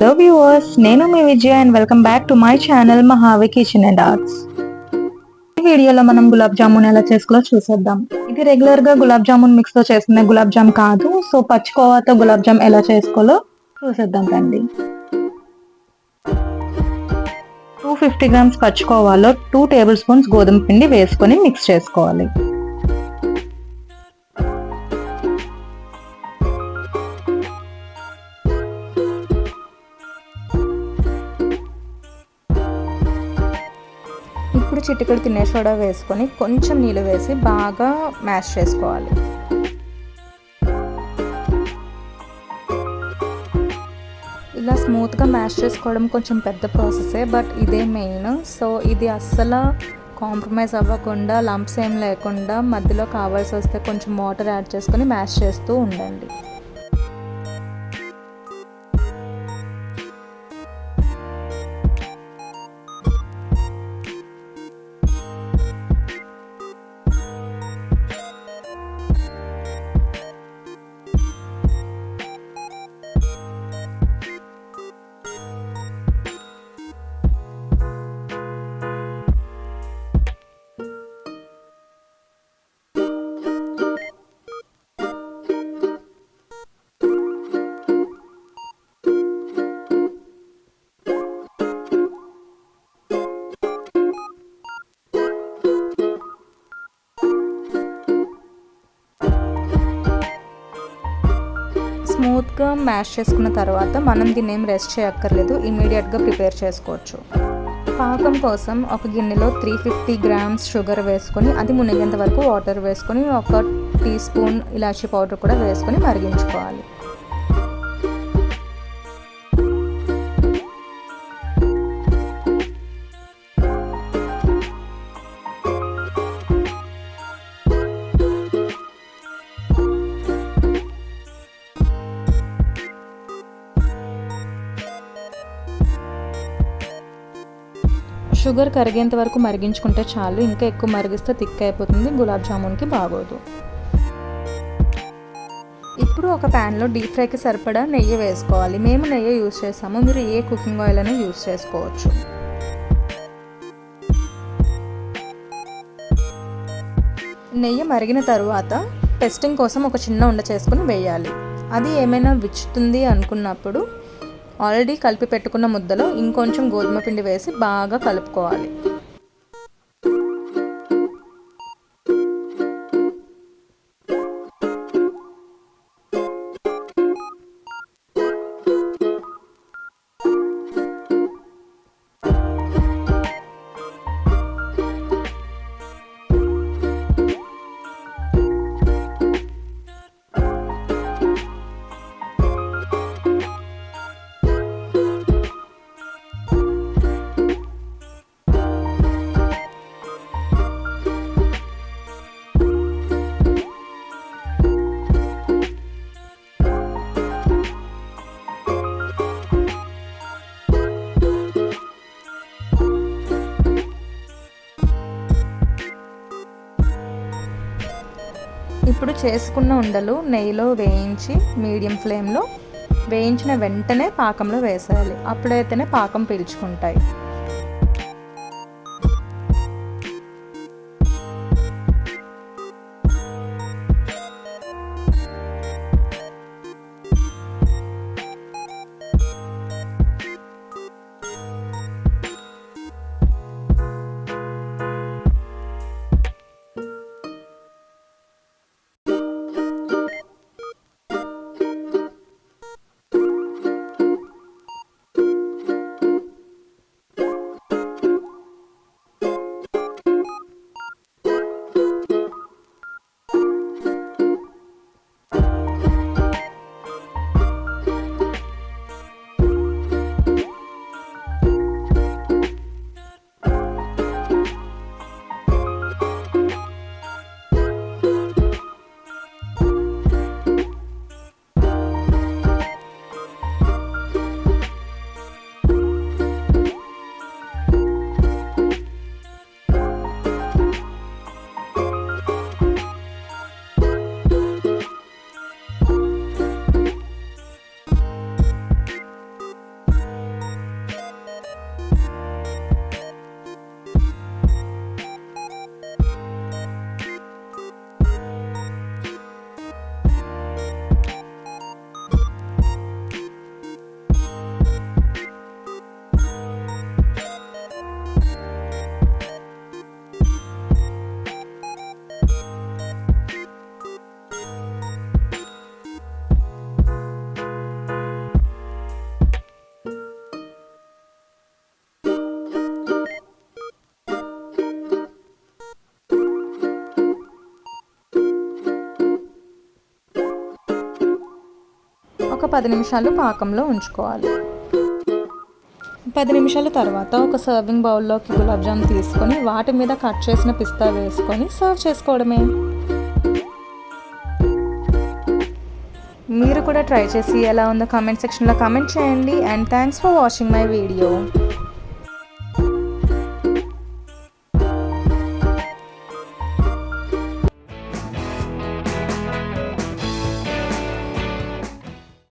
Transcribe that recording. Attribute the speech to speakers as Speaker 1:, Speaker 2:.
Speaker 1: Hello viewers, నేను మీ Vijaya and welcome back to my channel Mahavi kitchen and arts. ఈ వీడియోలో మనం గులాబ్ జామున్ ఎలా చేసుకోవాలో చూసేద్దాం. ఇది రెగ్యులర్ గా గులాబ్ జామున్ మిక్స్ తో చేసుకునే గులాబ్ జామ్ కాదు. సో పచ్చికోవాతో గులాబ్ జామ్ ఎలా చేసుకోవాలో చూసేద్దాం రండి. 250 గ్రామ్స్ పచ్చికోవాలో 2 టేబుల్ స్పూన్స్ గోధుమ పిండి వేసుకొని మిక్స్ చేసుకోవాలి. ఇప్పుడు చిటికెడు తినే సోడా వేసుకొని కొంచెం నీళ్ళు వేసి బాగా మ్యాష్ చేసుకోవాలి. ఇలా స్మూత్గా మ్యాష్ చేసుకోవడం కొంచెం పెద్ద ప్రాసెసే, బట్ ఇదే మెయిన్. సో ఇది అస్సలు కాంప్రమైజ్ అవ్వకుండా, లంప్స్ ఏం లేకుండా మధ్యలో కావాల్సి వస్తే కొంచెం వాటర్ యాడ్ చేసుకొని మ్యాష్ చేస్తూ ఉండండి. స్మూత్గా మ్యాష్ చేసుకున్న తర్వాత మనం దీన్ని ఏం రెస్ట్ చేయక్కర్లేదు, ఇమీడియట్గా ప్రిపేర్ చేసుకోవచ్చు. పాకం కోసం ఒక గిన్నెలో 350 గ్రామ్స్ షుగర్ వేసుకొని అది మునిగేంత వరకు వాటర్ వేసుకొని 1 టీ స్పూన్ ఇలాచీ పౌడర్ కూడా వేసుకొని మరిగించుకోవాలి. షుగర్ కరిగేంత వరకు మరిగించుకుంటే చాలు. ఇంకా ఎక్కువ మరిగిస్తే థిక్ అయిపోతుంది, గులాబ్ జామున్కి బాగోదు. ఇప్పుడు ఒక ప్యాన్లో డీప్ ఫ్రైకి సరిపడా నెయ్యి వేసుకోవాలి. మేము నెయ్యి యూజ్ చేస్తాము, మీరు ఏ కుకింగ్ ఆయిల్ అయినా యూజ్ చేసుకోవచ్చు. నెయ్యి మరిగిన తర్వాత టెస్టింగ్ కోసం ఒక చిన్న ఉండ చేసుకుని వేయాలి. అది ఏమైనా విచ్చుతుంది అనుకున్నప్పుడు ఆల్రెడీ కలిపి పెట్టుకున్న ముద్దలో ఇంకొంచెం గోధుమ పిండి వేసి బాగా కలుపుకోవాలి. ఇప్పుడు చేసుకున్న ఉండలు నెయ్యిలో వేయించి మీడియం ఫ్లేమ్లో వేయించిన వెంటనే పాకంలో వేసేయాలి. అప్పుడైతేనే పాకం పీల్చుకుంటాయి. 10 నిమిషాలు పాకంలో ఉంచుకోవాలి. 10 నిమిషాల తర్వాత ఒక సర్వింగ్ బౌల్లోకి గులాబ్ జామ్ తీసుకొని వాటి మీద కట్ చేసిన పిస్తా వేసుకొని సర్వ్ చేసుకోవడమే. మీరు కూడా ట్రై చేసి ఎలా ఉందో కామెంట్ సెక్షన్లో కామెంట్ చేయండి. And thanks for watching my video.